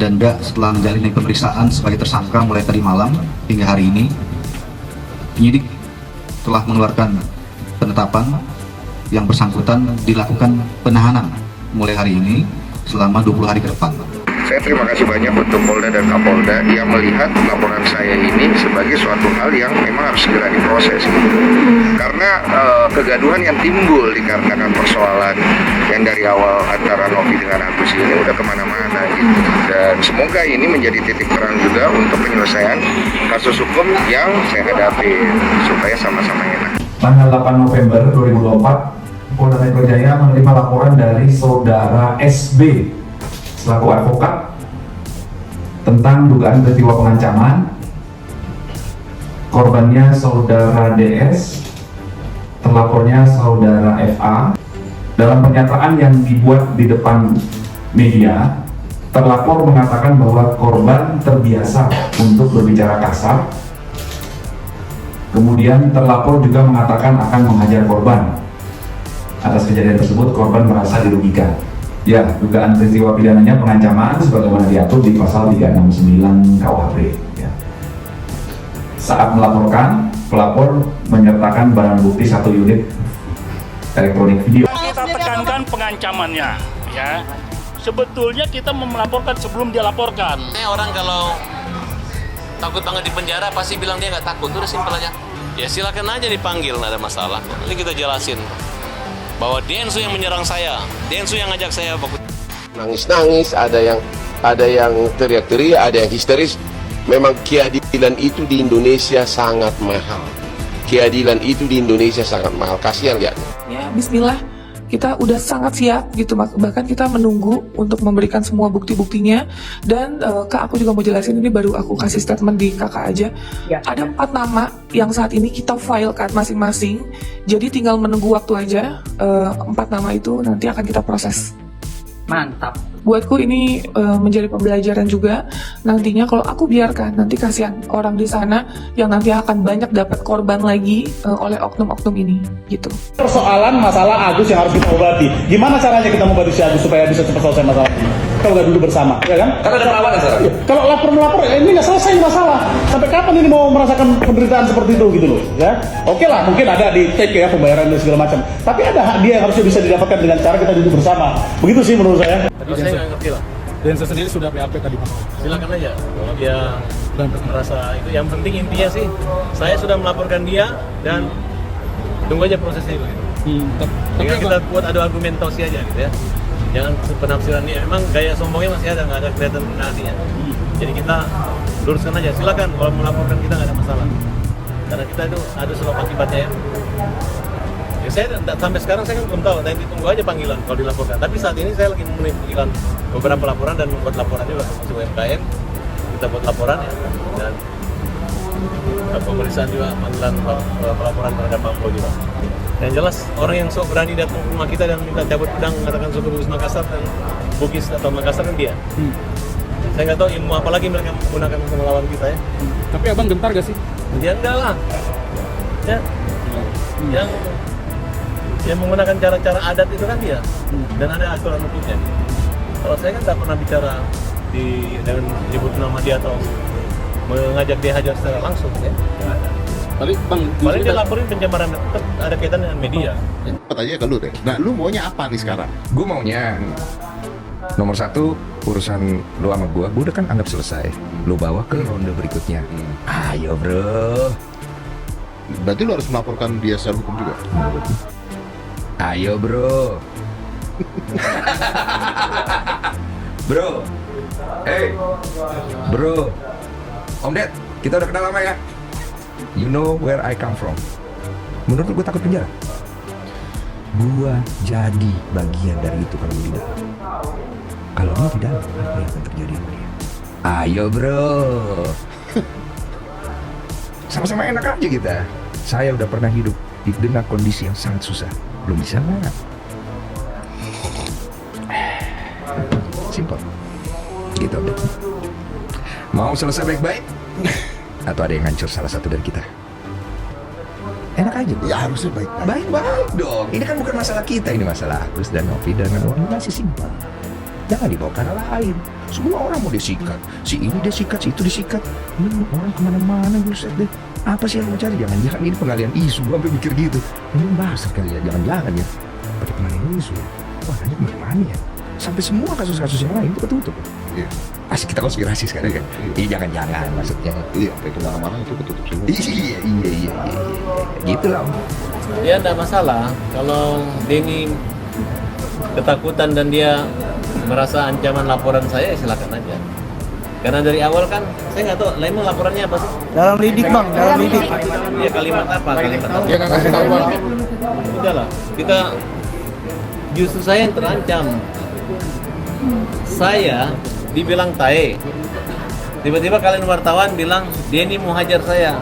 Dan setelah menjalani pemeriksaan sebagai tersangka mulai tadi malam hingga hari ini, penyidik telah mengeluarkan penetapan yang bersangkutan dilakukan penahanan mulai hari ini selama 20 hari ke depan. Saya terima kasih banyak untuk Polda dan Kapolda yang melihat laporan saya ini sebagai suatu hal yang memang harus segera diproses. Karena kegaduhan yang timbul dikarenakan persoalan yang dari awal antara Novi dengan Agus ini udah kemana-mana gitu. Dan semoga ini menjadi titik terang juga untuk penyelesaian kasus hukum yang saya hadapi supaya sama-sama enak. Tanggal 8 November 2024, Polda Metro Jaya menerima laporan dari saudara SB selaku advokat tentang dugaan peristiwa pengancaman. Korbannya saudara DS, terlapornya saudara FA. Dalam pernyataan yang dibuat di depan media, terlapor mengatakan bahwa korban terbiasa untuk berbicara kasar. Kemudian terlapor juga mengatakan akan menghajar korban. Atas kejadian tersebut, korban merasa dirugikan. Ya, dugaan peristiwa pidananya pengancaman sebagaimana diatur di pasal 369 KUHP. Ya. Saat melaporkan, pelapor menyertakan barang bukti 1 unit elektronik video. Kita tekankan pengancamannya, ya. Sebetulnya kita melaporkan sebelum dia laporkan. Orang kalau takut banget di penjara pasti bilang dia nggak takut, udah simpel aja. Ya silakan aja dipanggil, nggak ada masalah. Nanti kita jelasin bahwa Densu yang menyerang saya, Densu yang ngajak saya. Nangis-nangis, ada yang teriak-teriak, ada yang histeris. Memang keadilan itu di Indonesia sangat mahal. Keadilan itu di Indonesia sangat mahal. Kasihan lihatnya. Ya, Bismillah, kita udah sangat siap gitu, bahkan kita menunggu untuk memberikan semua bukti-buktinya. Dan Kak, aku juga mau jelasin, ini baru aku kasih statement di Kakak aja. Ya. Ada 4 nama yang saat ini kita filekan masing-masing, jadi tinggal menunggu waktu aja. 4 nama itu nanti akan kita proses. Mantap. Buatku ini menjadi pembelajaran juga. Nantinya kalau aku biarkan, nanti kasihan orang di sana yang nanti akan banyak dapat korban lagi oleh oknum-oknum ini, gitu. Persoalan masalah Agus yang harus kita obati. Gimana caranya kita mengobati si Agus supaya bisa cepat selesai masalah ini? Kita udah dulu bersama, ya kan? Karena ada perlawanan sekarang. Ya. Kalau lapor ini nggak selesai masalah. Sampai kapan ini mau merasakan penderitaan seperti itu gitu loh, ya? Oke lah, mungkin ada di take ya pembayaran dan segala macam. Tapi ada hak dia yang harusnya bisa didapatkan dengan cara kita duduk bersama. Begitu sih menurut saya. Tadi saya nggak ngerti lah. Densus sendiri sudah BAP tadi Pak. Silakan aja kalau dia merasa itu. Yang penting intinya sih saya sudah melaporkan dia dan tunggu aja prosesnya itu. Dengan kita buat ada argumentasi aja gitu ya. Jangan penafsiran dia. Memang gaya sombongnya masih ada, nggak ada kelihatan nantinya. Jadi kita luruskan aja. Silakan kalau melaporkan kita nggak ada masalah. Karena kita itu ada sebab akibatnya ya. Ya saya sampai sekarang saya kan belum tahu, nanti tunggu aja panggilan kalau dilaporkan. Tapi saat ini saya lagi mengirimkan beberapa laporan dan membuat laporan juga termasuk UMKM. Kita buat laporan ya dan pemeriksaan juga panggilan pelaporan terhadap Pampo juga. Yang jelas orang yang sok berani datang ke rumah kita dan minta cabut pedang mengatakan suku Bugis Makassar dan Bugis atau Makassar kan dia. Saya nggak tahu ilmu apa lagi mereka menggunakan untuk melawan kita ya. Tapi abang gentar gak sih? Ya enggak lah. Ya. Yang menggunakan cara-cara adat itu kan dia, dan ada aturan hukumnya. Kalau saya kan tidak pernah bicara dengan menyebut nama dia atau mengajak dia hajar secara langsung ya. Paling dia laporin pencemaran, tetap ada kaitan dengan media. Tanya ke lu deh. Nah, lu maunya apa nih sekarang? Gue maunya nomor 1 urusan lu sama gue udah kan anggap selesai. Lu bawa ke ronde berikutnya. Ayo bro. Berarti lu harus melaporkan dia secara hukum juga. Ayo bro. Bro. Hey bro. Om Ded, kita udah kenal lama ya. You know where I come from. Menurut lu gue takut penjara? Gua jadi bagian dari itu kalau tidak. Kalau dia tidak, apa yang akan terjadi sama dia? Ayo bro. Sama-sama enak aja kita. Saya udah pernah hidup dengan kondisi yang sangat susah. Belum bisa nggak? Simpel. Gitu deh. Mau selesai baik-baik? Atau ada yang hancur salah satu dari kita? Enak aja bro. Ya harusnya baik-baik. Baik-baik dong. Ini kan bukan masalah kita, ini masalah Agus dan Novi dengan Novi, masih simpel. Jangan dibawa ke arah lain. Semua orang mau disikat. Si ini disikat, si itu disikat. Ini orang kemana-mana, buset deh. Apa sih yang mau cari? Jangan-jangan ini pengalian isu. Gue sampai mikir gitu. Ini bahas kali ya, jangan-jangan ya. Pakai pengalian isu. Wah, nanya kemana ya? Sampai semua kasus-kasus yang lain itu ketutup. Iya. Asik kita konspirasi sekarang kan? Iya, jangan-jangan maksudnya. Iya, sampai kemana-mana itu ketutup semua. Iya. Gitu lah. Ya enggak masalah kalau Denny ketakutan dan dia merasa ancaman laporan saya, silakan aja. Karena dari awal kan saya nggak tahu, emang laporannya apa sih? Dalam lidik bang, dalam lidik. Ya kalimat apa? Dia nggak kasih tahu bang. Udahlah, kita justru saya yang terancam. Saya dibilang tae. Tiba-tiba kalian wartawan bilang Denny mau hajar saya.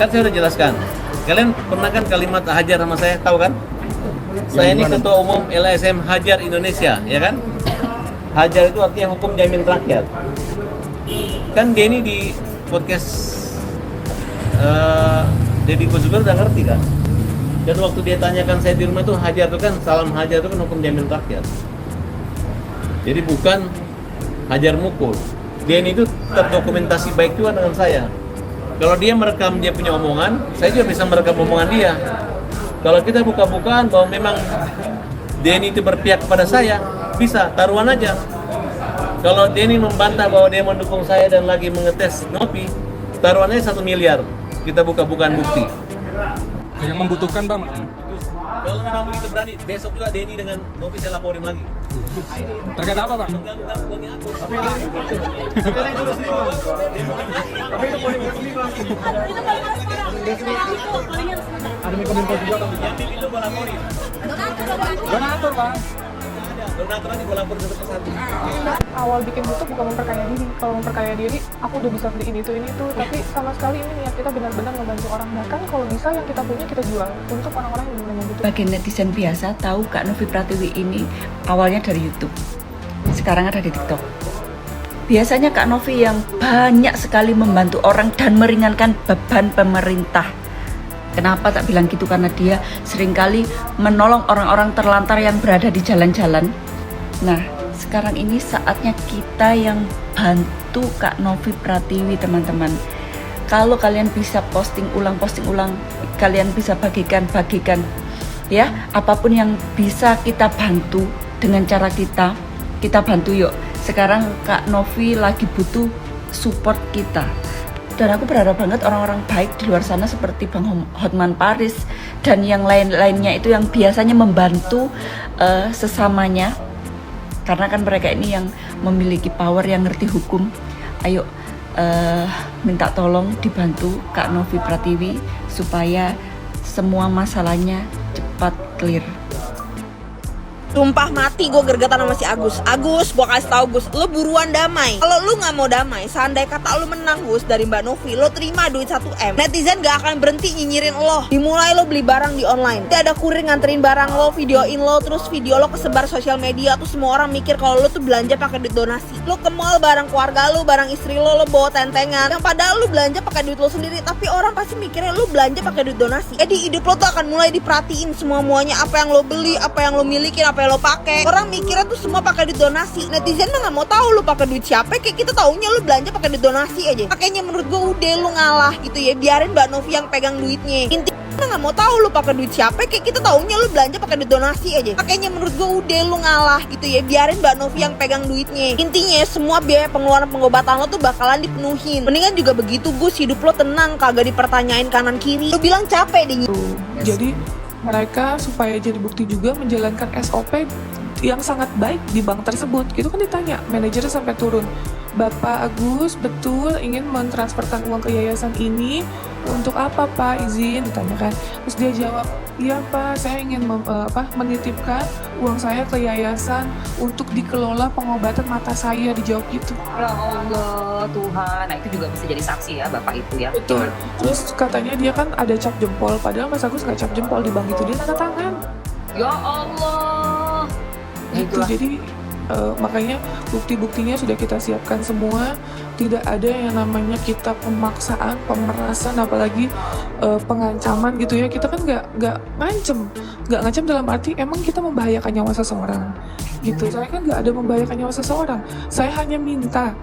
Kan saya udah jelaskan. Kalian pernah kan kalimat hajar sama saya, tahu kan? Saya ini ketua umum LSM Hajar Indonesia, ya kan? Hajar itu artinya hukum jamin rakyat. Kan Denny di podcast Deddy Kozuber udah ngerti kan? Dan waktu dia tanyakan saya di rumah itu hajar itu kan, salam hajar itu kan hukum jamin rakyat. Jadi bukan hajar mukul. Denny itu terdokumentasi baik juga dengan saya. Kalau dia merekam dia punya omongan, saya juga bisa merekam omongan dia. Kalau kita buka-bukaan bahwa memang Denny itu berpihak kepada saya, bisa, taruhan aja. Kalau Denny membantah bahwa dia mendukung saya dan lagi mengetes Novi, taruhannya 1 miliar. Kita buka-bukaan bukti. Yang membutuhkan bang. Kalau memang begitu berani, besok juga Denny dengan Novi saya laporin lagi. Terkait apa bang? Ada Menkominfo juga bang. Nanti dulu gua laporin. Donatur bang. Donatur nanti gua laporin satu persatu. Awal bikin YouTube bukan memperkaya diri. Kalau memperkaya diri, aku udah bisa beli ini itu. Tapi sama sekali ini niat kita benar-benar ngebantu orang. Bahkan kalau bisa yang kita punya kita jual untuk orang-orang yang benar-benar membutuhkan. Bagi netizen biasa tahu Kak Novi Pratiwi ini awalnya dari YouTube. Sekarang ada di TikTok. Biasanya Kak Novi yang banyak sekali membantu orang dan meringankan beban pemerintah. Kenapa tak bilang gitu? Karena dia seringkali menolong orang-orang terlantar yang berada di jalan-jalan. Nah, sekarang ini saatnya kita yang bantu Kak Novi Pratiwi, teman-teman. Kalau kalian bisa posting ulang, kalian bisa bagikan. Ya, apapun yang bisa kita bantu dengan cara kita bantu yuk. Sekarang Kak Novi lagi butuh support kita. Dan aku berharap banget orang-orang baik di luar sana seperti Bang Hotman Paris dan yang lain-lainnya itu yang biasanya membantu sesamanya. Karena kan mereka ini yang memiliki power, yang ngerti hukum. Ayo minta tolong dibantu Kak Novi Pratiwi supaya semua masalahnya cepat clear. Sumpah mati gue gergetan sama si Agus. Agus, gue kasih tau Gus, lo buruan damai. Kalau lo nggak mau damai, seandai kata lo menang Gus dari Mbak Novi, lo terima duit 1M. Netizen gak akan berhenti nyinyirin lo. Dimulai lo beli barang di online, nanti ada kurir nganterin barang lo, videoin lo, terus video lo kesebar sosial media, tuh semua orang mikir kalau lo tuh belanja pakai duit donasi. Lo ke mall barang keluarga lo, barang istri lo bawa tentengan. Yang padahal lo belanja pakai duit lo sendiri, tapi orang pasti mikirnya lo belanja pakai duit donasi. Jadi hidup lo tuh akan mulai diperhatiin semuanya, apa yang lo beli, apa yang lo milikin, apa yang lo pakai. Orang mikirnya tuh semua pakai duit donasi. Netizen mah nggak mau tahu lo pakai duit siapa, kayak kita taunya lo belanja pakai duit donasi aja. Makanya menurut gue udah lo ngalah gitu ya, biarin Mbak Novi yang pegang duitnya. Intinya nggak mau tahu lo pakai duit siapa, kayak kita taunya lo belanja pakai duit donasi aja. Makanya menurut gue udah lo ngalah gitu ya, biarin Mbak Novi yang pegang duitnya. Intinya semua biaya pengeluaran pengobatan lo tuh bakalan dipenuhin. Mendingan juga begitu Gus, hidup lo tenang, kagak dipertanyain kanan kiri. Lo bilang capek deh. Jadi mereka supaya jadi bukti juga menjalankan SOP yang sangat baik di bank tersebut. Gitu kan ditanya, manajernya sampai turun, Bapak Agus betul ingin mentransferkan uang ke yayasan ini untuk apa Pak, izin, ditanyakan. Terus dia jawab, iya Pak, saya ingin menitipkan uang saya ke yayasan untuk dikelola pengobatan mata saya, dijawab gitu. Ya Allah Tuhan, nah itu juga bisa jadi saksi ya Bapak itu ya. Betul. Terus katanya dia kan ada cap jempol, padahal Mas Agus nggak cap jempol di bank itu, dia tanda tangan. Ya Allah. Itu jadi makanya bukti-buktinya sudah kita siapkan semua, tidak ada yang namanya kita pemaksaan, pemerasan, apalagi pengancaman gitu ya. Kita kan nggak ngancam dalam arti emang kita membahayakan nyawa seseorang gitu. Saya kan nggak ada membahayakan nyawa seseorang. Saya hanya minta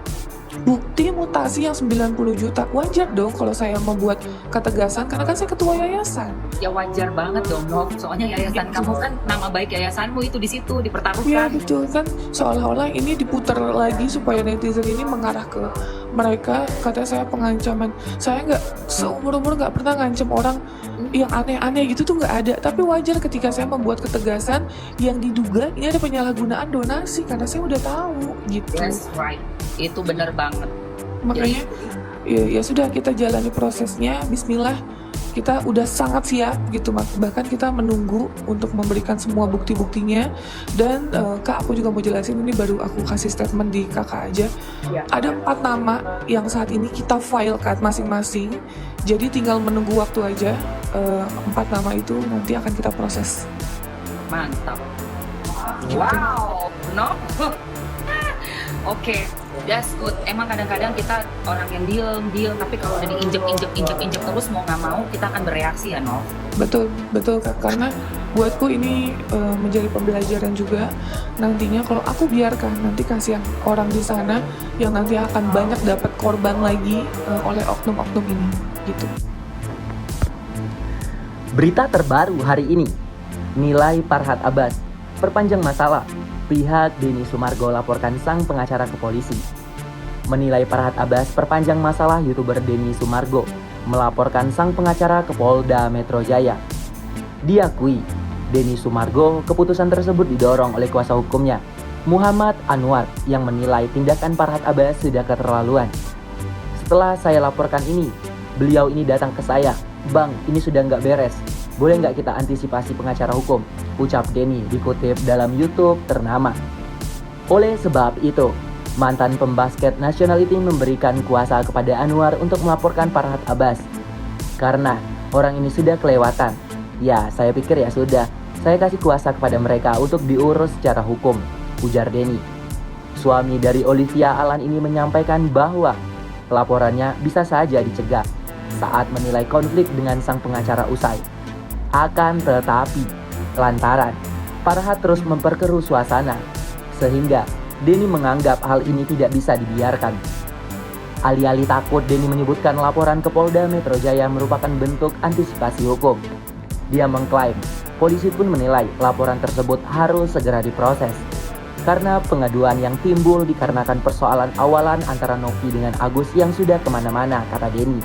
bukti mutasi yang 90 juta. Wajar dong kalau saya membuat ketegasan karena kan saya ketua yayasan. Ya wajar banget dong, Nov. Soalnya yayasan kamu kan, nama baik yayasanmu itu di situ dipertaruhkan. Iya betul kan, seolah-olah ini diputar lagi supaya netizen ini mengarah ke mereka. Katanya saya pengancaman. Saya nggak, seumur-umur nggak pernah ngancam orang yang aneh-aneh gitu tuh nggak ada. Tapi wajar ketika saya membuat ketegasan yang diduga ini ada penyalahgunaan donasi karena saya udah tahu gitu. That's right, itu benar banget. Makanya ya sudah, kita jalani prosesnya. Bismillah, kita udah sangat siap gitu, bahkan kita menunggu untuk memberikan semua bukti-buktinya. Dan Kak, aku juga mau jelasin, ini baru aku kasih statement di Kakak aja. Ada 4 nama yang saat ini kita file kan masing-masing, jadi tinggal menunggu waktu aja. 4 nama itu nanti akan kita proses. Mantap. Wow, no. Oke, that's good. Emang kadang-kadang kita orang yang diem, tapi kalau udah diinjek terus mau nggak mau kita akan bereaksi ya, Nov. Betul Kak, karena buatku ini menjadi pembelajaran juga. Nantinya kalau aku biarkan, nanti kasihan orang di sana yang nanti akan banyak dapat korban lagi oleh oknum-oknum ini gitu. Berita terbaru hari ini, nilai Farhad Abbas perpanjang masalah. Pihak Denny Sumargo laporkan sang pengacara ke polisi. Menilai Farhad Abbas perpanjang masalah YouTuber Denny Sumargo, melaporkan sang pengacara ke Polda Metro Jaya. Diakui, Denny Sumargo, keputusan tersebut didorong oleh kuasa hukumnya, Muhammad Anwar, yang menilai tindakan Farhad Abbas sudah keterlaluan. Setelah saya laporkan ini, beliau ini datang ke saya, "Bang, ini sudah nggak beres. Boleh nggak kita antisipasi pengacara hukum?" ucap Denny, dikutip dalam YouTube ternama. Oleh sebab itu, mantan pembasket nasional itu memberikan kuasa kepada Anwar untuk melaporkan Farhad Abbas. Karena orang ini sudah kelewatan. Ya, saya pikir ya sudah, saya kasih kuasa kepada mereka untuk diurus secara hukum, ujar Denny. Suami dari Olivia Alan ini menyampaikan bahwa laporannya bisa saja dicegah saat menilai konflik dengan sang pengacara usai. Akan tetapi, lantaran Farhad terus memperkeruh suasana, sehingga Denny menganggap hal ini tidak bisa dibiarkan. Alih-alih takut, Denny menyebutkan laporan ke Polda Metro Jaya merupakan bentuk antisipasi hukum. Dia mengklaim, polisi pun menilai laporan tersebut harus segera diproses. Karena pengaduan yang timbul dikarenakan persoalan awalan antara Novi dengan Agus yang sudah kemana-mana, kata Denny.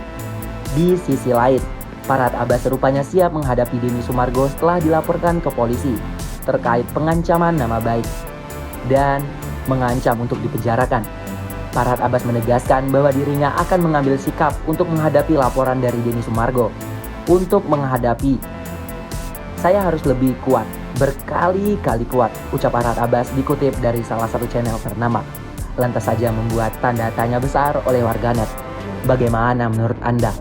Di sisi lain, Farhad Abbas rupanya siap menghadapi Denny Sumargo setelah dilaporkan ke polisi terkait pengancaman nama baik dan mengancam untuk dipenjarakan. Farhad Abbas menegaskan bahwa dirinya akan mengambil sikap untuk menghadapi laporan dari Denny Sumargo. Untuk menghadapi, saya harus lebih kuat, berkali-kali kuat, ucap Farhad Abbas dikutip dari salah satu channel ternama. Lantas saja membuat tanda tanya besar oleh warganet. Bagaimana menurut Anda?